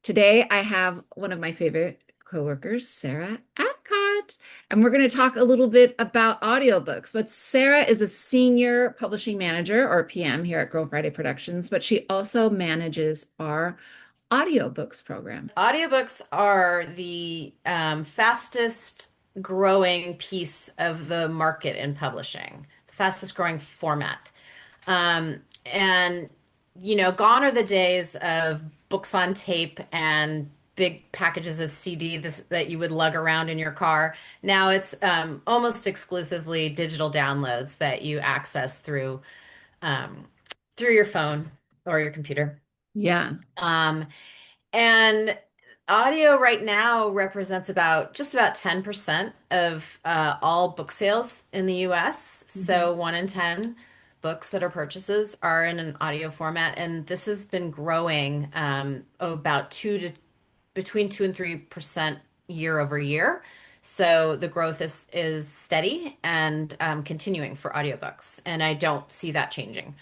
Today, I have one of my favorite coworkers, Sarah Adcott, and we're going to talk a little bit about audiobooks. But Sarah is a senior publishing manager or PM here at Girl Friday Productions, but she also manages our audiobooks program. Audiobooks are the fastest growing piece of the market in publishing, the fastest growing format. And, gone are the days of books on tape and big packages of that you would lug around in your car. Now it's almost exclusively digital downloads that you access um, through your phone or your computer. Yeah. Um, and audio right now represents about 10% of all book sales in the US. Mhm. So 1 in 10 books that are purchases are in an audio format, and this has been growing about between 2 and 3% year over year. So the growth is steady and continuing for audiobooks, and I don't see that changing.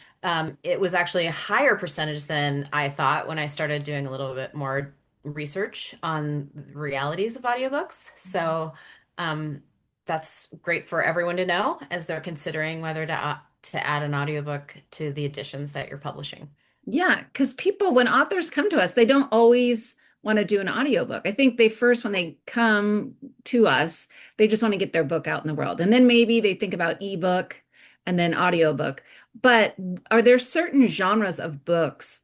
It was actually a higher percentage than I thought when I started doing a little bit more research on the realities of audiobooks. So um, that's great for everyone to know as they're considering whether to add an audiobook to the editions that you're publishing. Yeah, because people, when authors come to us, they don't always want to do an audiobook. I think they first, when they come to us, they just want to get their book out in the world. And then maybe they think about ebook and then audiobook. But are there certain genres of books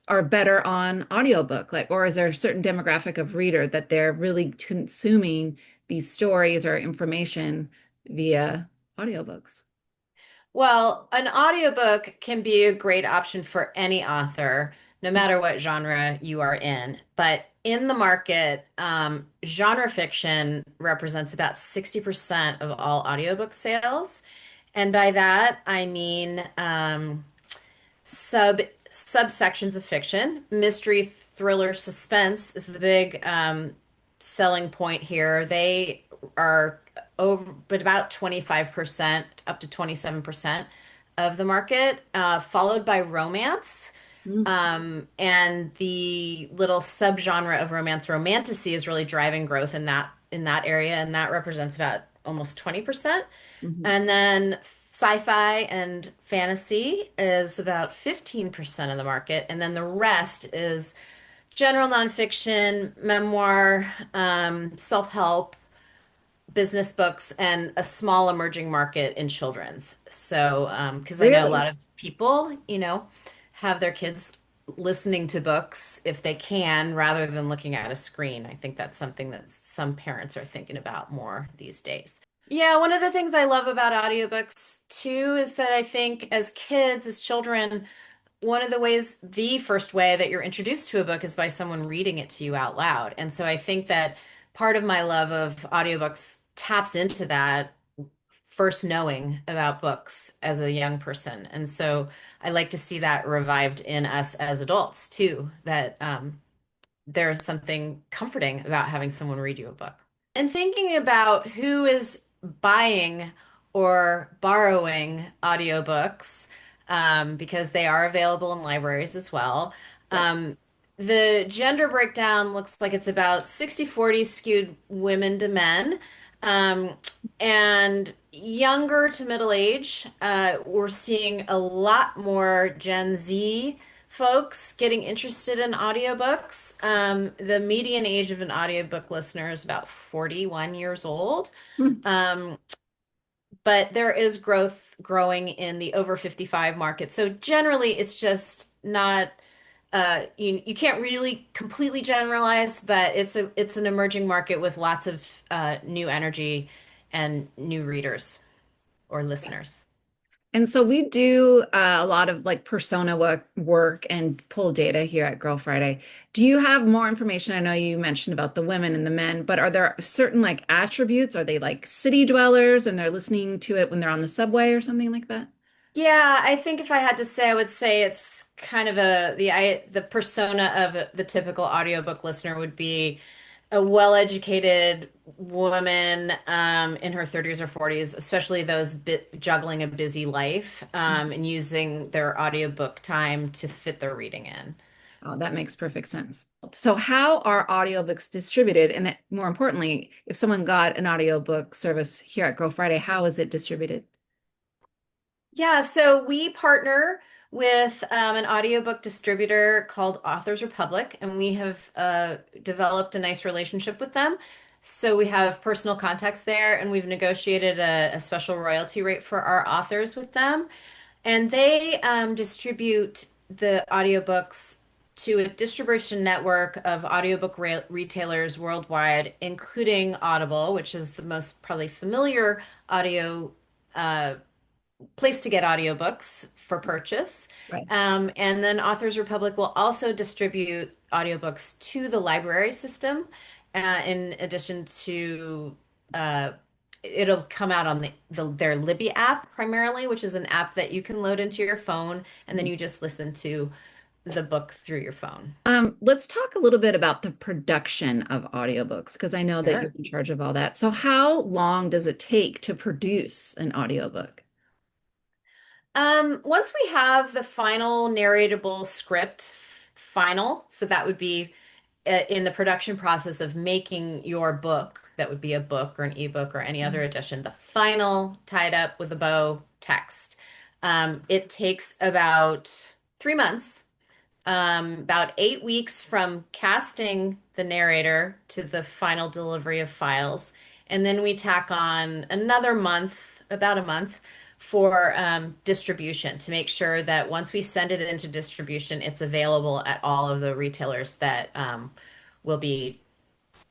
are better on audiobook? Like, or is there a certain demographic of reader that they're really consuming these stories or information via audiobooks? Well, an audiobook can be a great option for any author, no matter what genre you are in. But in the market, genre fiction represents about 60% of all audiobook sales. And by that, I mean subsections of fiction. Mystery, thriller, suspense is the big selling point here. They are over, but about 25% up to 27% of the market, followed by romance. And the little subgenre of romance, romantasy, is really driving growth in that area, and that represents about almost 20%. Mhm. And then sci-fi and fantasy is about 15% of the market, and then the rest is general nonfiction, memoir, self-help, business books, and a small emerging market in children's. So, because I know a Really? lot of people, have their kids listening to books if they can, rather than looking at a screen. I think that's something that some parents are thinking about more these days. Yeah, one of the things I love about audiobooks too is that I think as kids, as children, one of the first way that you're introduced to a book is by someone reading it to you out loud. And so I think that part of my love of audiobooks taps into that first knowing about books as a young person. And so I like to see that revived in us as adults too, that there's something comforting about having someone read you a book. And thinking about who is buying or borrowing audiobooks, because they are available in libraries as well. Yep. Um, the gender breakdown looks like it's about 60-40 skewed women to men. Um, and younger to middle age, we're seeing a lot more Gen Z folks getting interested in audiobooks. The median age of an audiobook listener is about 41 years old. Hmm. Um, but there is growing in the over 55 market. So generally, it's just not you can't really completely generalize, but it's an emerging market with lots of new energy and new readers or listeners. And so we do a lot of like persona work and pull data here at Girl Friday. Do you have more information? I know you mentioned about the women and the men, but are there certain like attributes? Are they like city dwellers and they're listening to it when they're on the subway or something like that? Yeah, I think if I had to say, I would say it's kind of the persona of the typical audiobook listener would be a well-educated woman in her 30s or 40s, especially those juggling a busy life and using their audiobook time to fit their reading in. Oh, that makes perfect sense. So how are audiobooks distributed? And more importantly, if someone got an audiobook service here at Girl Friday, how is it distributed? Yeah, so we partner with an audiobook distributor called Authors Republic, and we have developed a nice relationship with them. So we have personal contacts there, and we've negotiated a special royalty rate for our authors with them. And they distribute the audiobooks to a distribution network of audiobook retailers worldwide, including Audible, which is the most probably familiar audio uh, place to get audiobooks for purchase. Right. And then Authors Republic will also distribute audiobooks to the library system, in addition to uh, it'll come out on their Libby app primarily, which is an app that you can load into your phone, and then you just listen to the book through your phone. Let's talk a little bit about the production of audiobooks because I know that you're Sure. in charge of all that. So how long does it take to produce an audiobook? Once we have the final narratable script final, so that would be in the production process of making your book, that would be a book or an ebook or any other edition, the final tied up with a bow text. It takes about 3 months, about 8 weeks from casting the narrator to the final delivery of files. And then we tack on another month, about a month, for distribution to make sure that once we send it into distribution, it's available at all of the retailers that will be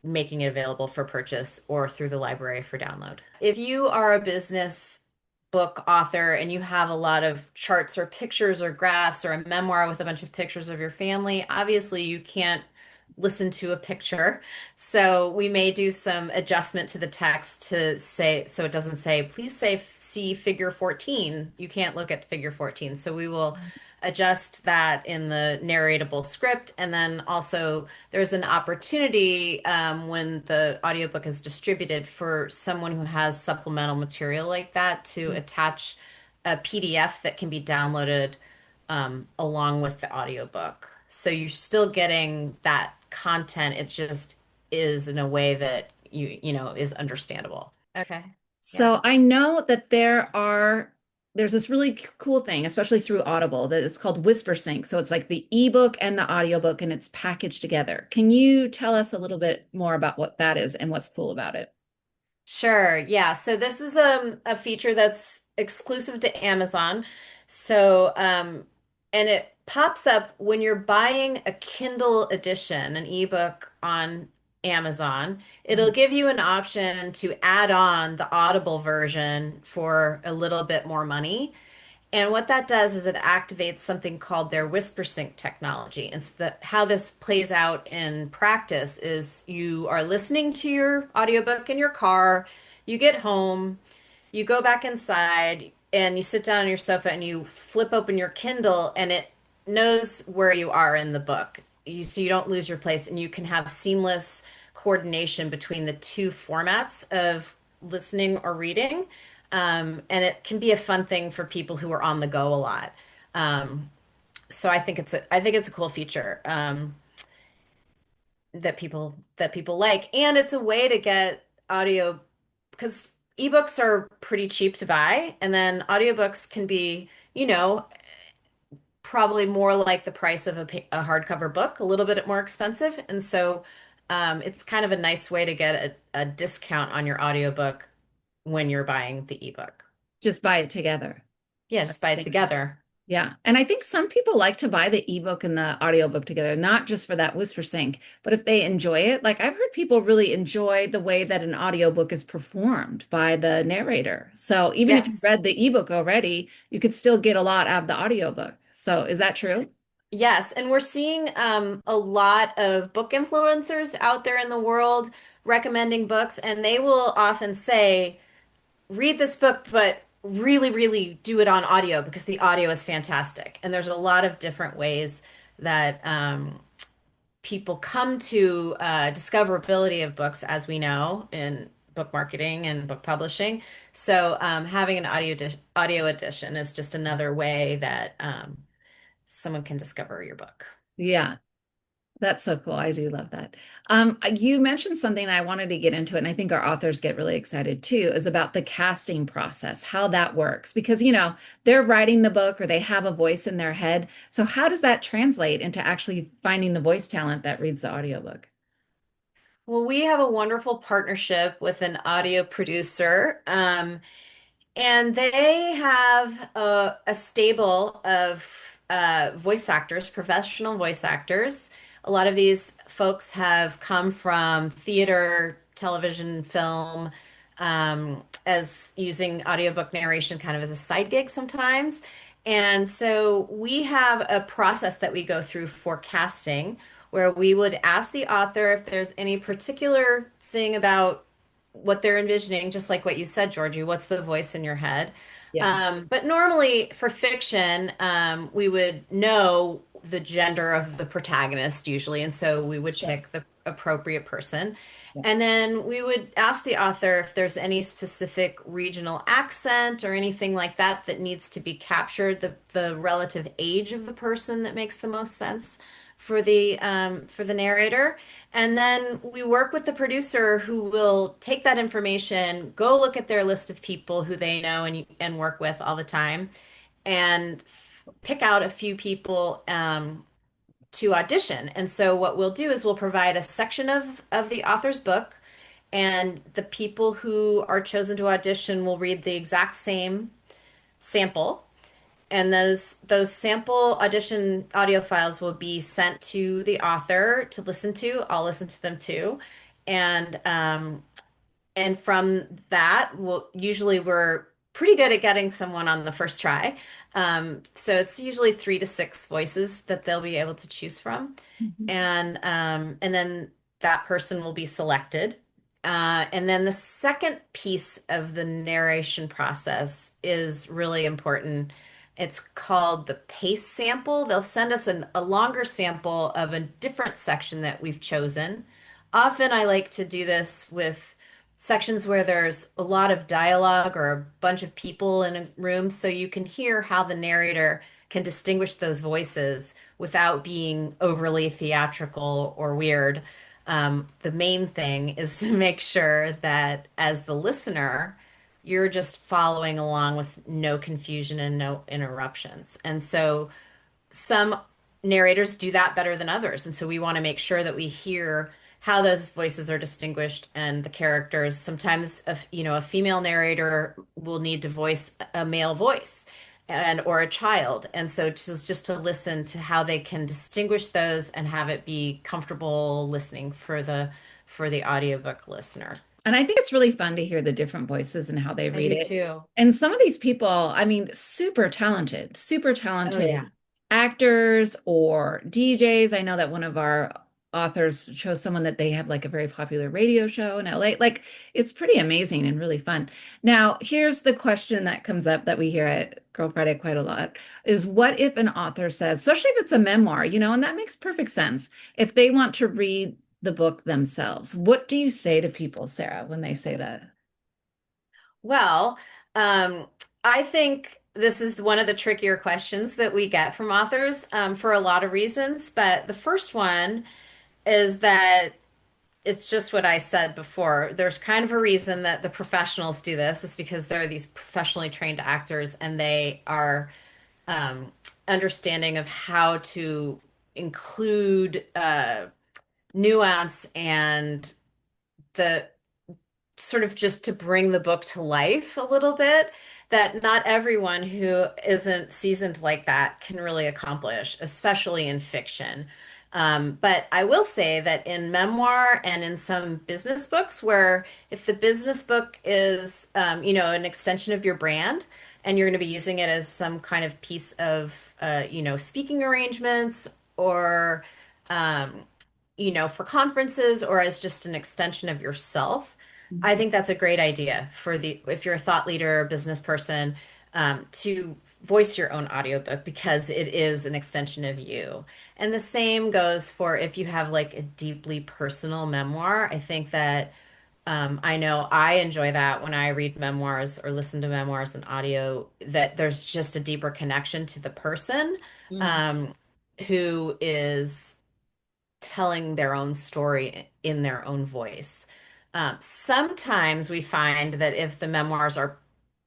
making it available for purchase or through the library for download. If you are a business book author and you have a lot of charts or pictures or graphs or a memoir with a bunch of pictures of your family, obviously you can't listen to a picture. So we may do some adjustment to the text to say, so it doesn't say, please say, see figure 14. You can't look at figure 14. So we will adjust that in the narratable script. And then also there's an opportunity when the audiobook is distributed for someone who has supplemental material like that to attach a PDF that can be downloaded along with the audiobook. So you're still getting that content. It just is in a way that is understandable. Okay. Yeah. So I know that there's this really cool thing, especially through Audible, that it's called Whisper Sync. So it's like the ebook and the audiobook and it's packaged together. Can you tell us a little bit more about what that is and what's cool about it? Sure. Yeah. So this is a feature that's exclusive to Amazon. So, and it pops up when you're buying a Kindle edition, an ebook on Amazon. It'll Mhm. give you an option to add on the Audible version for a little bit more money. And what that does is it activates something called their whisper sync technology. And so how this plays out in practice is you are listening to your audiobook in your car, you get home, you go back inside, and you sit down on your sofa and you flip open your Kindle, and it knows where you are in the book. So you don't lose your place, and you can have seamless coordination between the two formats of listening or reading. And it can be a fun thing for people who are on the go a lot. Um, so I think it's a cool feature that people like, and it's a way to get audio because ebooks are pretty cheap to buy, and then audiobooks can be, probably more like the price of a hardcover book, a little bit more expensive, and so it's kind of a nice way to get a discount on your audiobook when you're buying the ebook. Just buy it together. Yeah, just buy it together. Yeah. And I think some people like to buy the ebook and the audiobook together, not just for that whisper sync, but if they enjoy it. Like I've heard people really enjoy the way that an audiobook is performed by the narrator. So even if you Yes. read the ebook already, you could still get a lot out of the audiobook. So is that true? Yes, and we're seeing a lot of book influencers out there in the world recommending books, and they will often say, read this book, but really, really do it on audio because the audio is fantastic. And there's a lot of different ways that people come to discoverability of books, as we know, in book marketing and book publishing. So having an audio edition is just another way that someone can discover your book. Yeah. That's so cool. I do love that. You mentioned something I wanted to get into, and I think our authors get really excited too, is about the casting process, how that works. Because, they're writing the book or they have a voice in their head. So how does that translate into actually finding the voice talent that reads the audiobook? Well, we have a wonderful partnership with an audio producer. And they have a stable of voice actors, professional voice actors. A lot of these folks have come from theater, television, film, as using audiobook narration kind of as a side gig sometimes. And so we have a process that we go through for casting where we would ask the author if there's any particular thing about what they're envisioning, just like what you said, Georgie. What's the voice in your head? Yeah, But normally for fiction, we would know the gender of the protagonist usually, and so we would sure. pick the appropriate person. Yeah, And then we would ask the author if there's any specific regional accent or anything like that that needs to be captured, the relative age of the person that makes the most sense for the narrator. And then we work with the producer who will take that information, go look at their list of people who they know and work with all the time, and pick out a few people to audition. And so what we'll do is we'll provide a section of the author's book, and the people who are chosen to audition will read the exact same sample, and those sample audition audio files will be sent to the author to listen to. I'll listen to them too. And and from that, we're pretty good at getting someone on the first try. So it's usually 3 to 6 voices that they'll be able to choose from, mhm. and then that person will be selected. And then the second piece of the narration process is really important. It's called the pace sample. They'll send us a longer sample of a different section that we've chosen. Often I like to do this with sections where there's a lot of dialogue or a bunch of people in a room, so you can hear how the narrator can distinguish those voices without being overly theatrical or weird. The main thing is to make sure that as the listener, you're just following along with no confusion and no interruptions. And so some narrators do that better than others. And so we want to make sure that we hear how those voices are distinguished and the characters. Sometimes, a female narrator will need to voice a male voice and or a child. And so just to listen to how they can distinguish those and have it be comfortable listening for the audiobook listener. And I think it's really fun to hear the different voices and how they I read do it. too. And some of these people, I mean, super Oh talented yeah. actors or DJs. I know that one of our authors chose someone that they have like a very popular radio show in LA. Like it's pretty amazing and really fun. Now, here's the question that comes up that we hear at Girl Friday quite a lot is what if an author says, especially if it's a memoir, and that makes perfect sense. If they want to read the book themselves. What do you say to people, Sarah, when they say that? Well, I think this is one of the trickier questions that we get from authors for a lot of reasons. But the first one is that it's just what I said before. There's kind of a reason that the professionals do this, is because they're these professionally trained actors and they are um, understanding of how to include nuance and the sort of just to bring the book to life a little bit that not everyone who isn't seasoned like that can really accomplish, especially in fiction. But I will say that in memoir and in some business books, where if the business book is, an extension of your brand, and you're going to be using it as some kind of piece of, speaking arrangements or, um, for conferences or as just an extension of yourself, I think that's a great idea for the if you're a thought leader or business person, to voice your own audiobook because it is an extension of you. And the same goes for if you have like a deeply personal memoir. I think that I know I enjoy that when I read memoirs or listen to memoirs and audio, that there's just a deeper connection to the person Mm. um, who is telling their own story in their own voice. Sometimes we find that if the memoirs are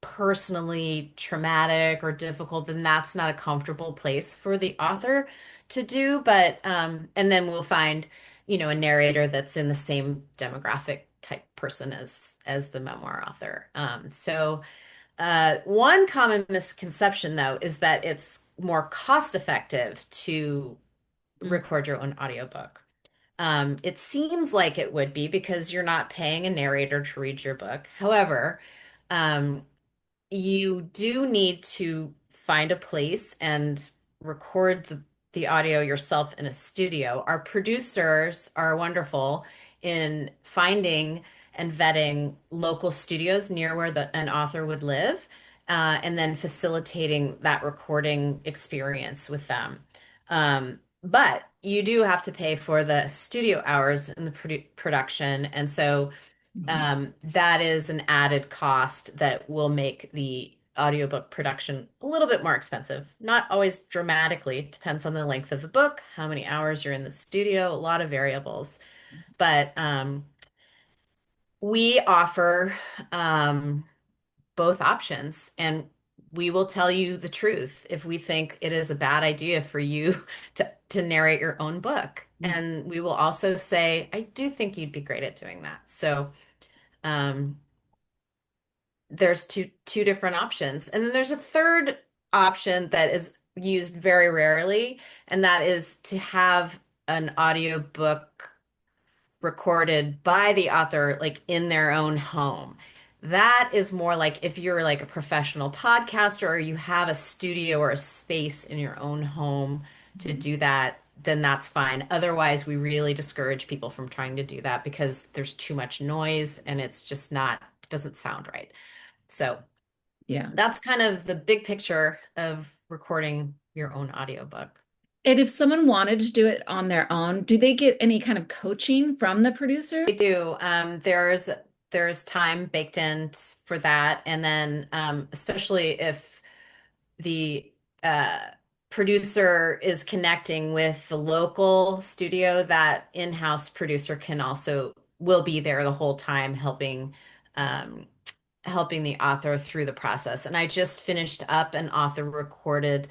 personally traumatic or difficult, then that's not a comfortable place for the author to do. But and then we'll find, a narrator that's in the same demographic type person as the memoir author. One common misconception, though, is that it's more cost effective to Mm, record your own audiobook. It seems like it would be because you're not paying a narrator to read your book. However, um, you do need to find a place and record the audio yourself in a studio. Our producers are wonderful in finding and vetting local studios near where an author would live, and then facilitating that recording experience with them. But you do have to pay for the studio hours in the production. And so mhm. that is an added cost that will make the audiobook production a little bit more expensive. Not always dramatically, it depends on the length of the book, how many hours you're in the studio, a lot of variables. But we offer both options, and we will tell you the truth if we think it is a bad idea for you to narrate your own book. And we will also say, I do think you'd be great at doing that. So, um, there's two different options. And then there's a third option that is used very rarely, and that is to have an audiobook recorded by the author like in their own home. That is more like if you're like a professional podcaster or you have a studio or a space in your own home to Mhm. do that, then that's fine. Otherwise, we really discourage people from trying to do that because there's too much noise and it's just not, it doesn't sound right. So Yeah. that's kind of the big picture of recording your own audiobook. And if someone wanted to do it on their own, do they get any kind of coaching from the producer? They do. There's time baked in for that, and then especially if the uh, producer is connecting with the local studio, that in-house producer can also will be there the whole time um, helping the author through the process. And I just finished up an author recorded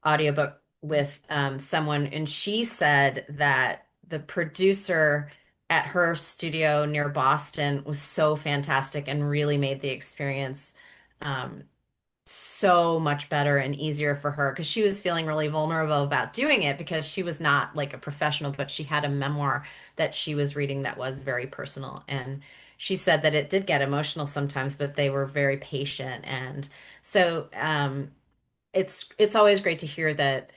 audiobook with someone, and she said that the producer at her studio near Boston was so fantastic and really made the experience um, so much better and easier for her because she was feeling really vulnerable about doing it because she was not like a professional, but she had a memoir that she was reading that was very personal. And she said that it did get emotional sometimes, but they were very patient. And so it's always great to hear that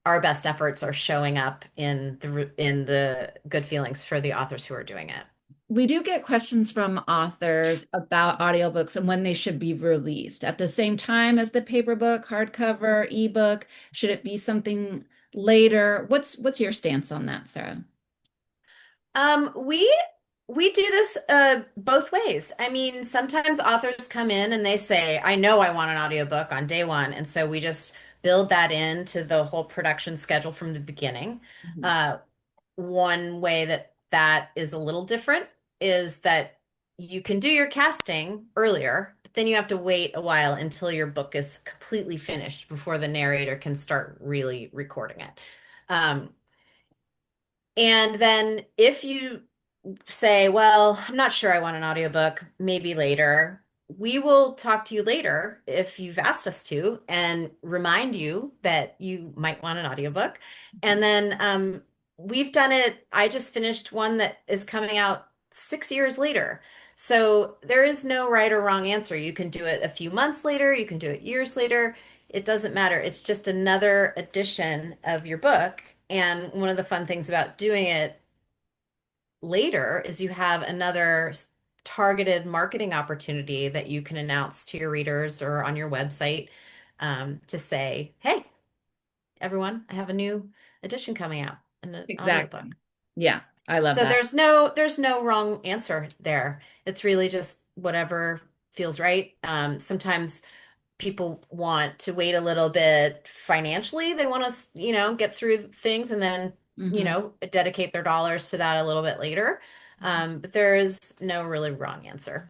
our best efforts are showing up in the good feelings for the authors who are doing it. We do get questions from authors about audiobooks and when they should be released. At the same time as the paper book, hardcover, ebook, should it be something later? What's your stance on that, Sarah? We do this both ways. I mean, sometimes authors come in and they say, I know I want an audiobook on day one. And so we just build that into the whole production schedule from the beginning. Mhm. Uh, One way that is a little different is that you can do your casting earlier, but then you have to wait a while until your book is completely finished before the narrator can start really recording it. Um, and then if you say, well, I'm not sure I want an audiobook, maybe later. We will talk to you later if you've asked us to and remind you that you might want an audiobook. And then we've done it. I just finished one that is coming out 6 years later. So there is no right or wrong answer. You can do it a few months later, you can do it years later. It doesn't matter. It's just another edition of your book. And one of the fun things about doing it later is you have another targeted marketing opportunity that you can announce to your readers or on your website to say, hey, everyone, I have a new edition coming out, an audiobook. Exactly. Yeah, I love So that. there's no wrong answer there. It's really just whatever feels right. Sometimes people want to wait a little bit financially. They want to, get through things and then Hmm. dedicate their dollars to that a little bit later. But there is no really wrong answer.